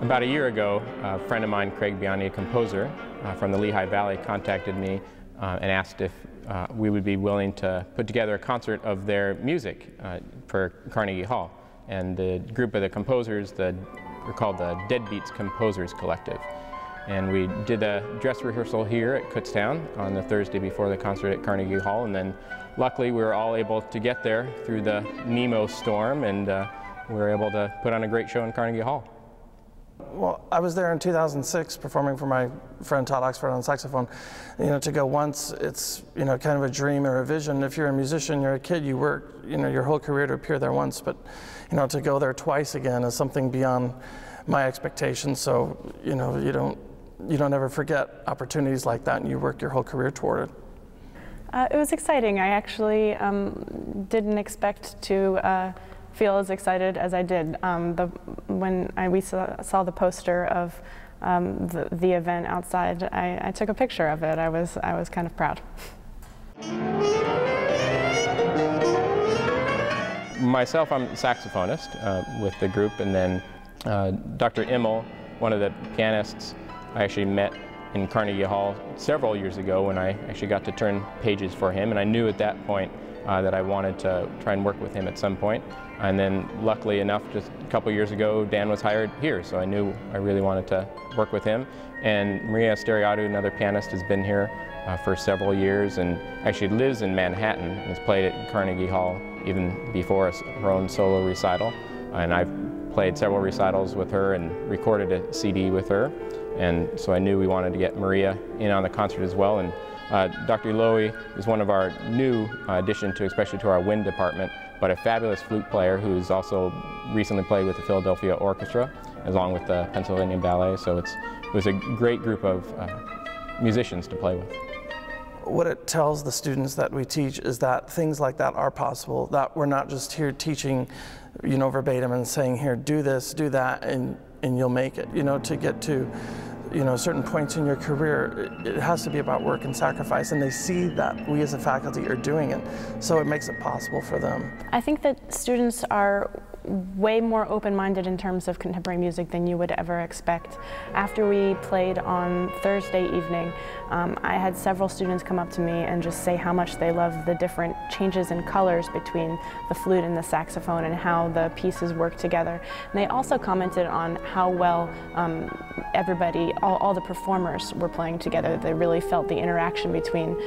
About a year ago, a friend of mine, Craig Biani, a composer from the Lehigh Valley, contacted me and asked if we would be willing to put together a concert of their music for Carnegie Hall. And the group of the composers were called the Deadbeats Composers Collective. And we did a dress rehearsal here at Kutztown on the Thursday before the concert at Carnegie Hall, and then luckily we were all able to get there through the Nemo storm, and we were able to put on a great show in Carnegie Hall. Well, I was there in 2006 performing for my friend Todd Oxford on saxophone. You know, to go once, it's, you know, kind of a dream or a vision. If you're a musician, you're a kid, you work, you know, your whole career to appear there once, but, you know, to go there twice again is something beyond my expectations. So, you know, you don't ever forget opportunities like that, and you work your whole career toward it. It was exciting. I actually didn't expect to feel as excited as I did. When we saw the poster of the event outside, I took a picture of it. I was kind of proud. Myself, I'm a saxophonist with the group, and then Dr. Immel, one of the pianists, I actually met in Carnegie Hall several years ago when I actually got to turn pages for him, and I knew at that point that I wanted to try and work with him at some point. And then luckily enough, just a couple years ago, Dan was hired here, so I knew I really wanted to work with him. And Maria Steriadu, another pianist, has been here for several years and actually lives in Manhattan and has played at Carnegie Hall even before her own solo recital. And I've played several recitals with her and recorded a CD with her. And so I knew we wanted to get Maria in on the concert as well. And Dr. Lowy is one of our new addition to, especially to our wind department, but a fabulous flute player who's also recently played with the Philadelphia Orchestra, along with the Pennsylvania Ballet. So it was a great group of musicians to play with. What it tells the students that we teach is that things like that are possible, that we're not just here teaching, you know, verbatim and saying, here, do this, do that, and you'll make it. You know, to get to, you know, certain points in your career, it has to be about work and sacrifice, and they see that we as a faculty are doing it, so it makes it possible for them. I think that students are way more open-minded in terms of contemporary music than you would ever expect. After we played on Thursday evening, I had several students come up to me and just say how much they love the different changes in colors between the flute and the saxophone and how the pieces work together. And they also commented on how well everybody, all the performers were playing together. They really felt the interaction between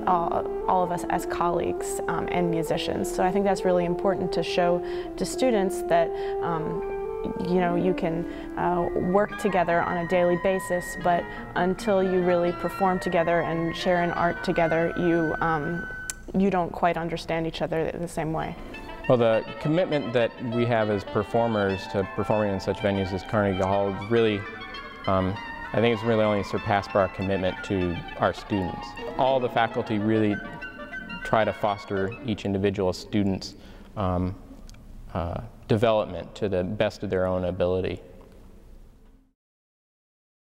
all of us as colleagues and musicians. So I think that's really important to show to students that you know, you can work together on a daily basis, but until you really perform together and share an art together, you don't quite understand each other the same way. Well, the commitment that we have as performers to performing in such venues as Carnegie Hall is really, I think it's really only surpassed by our commitment to our students. All the faculty really try to foster each individual student's development to the best of their own ability.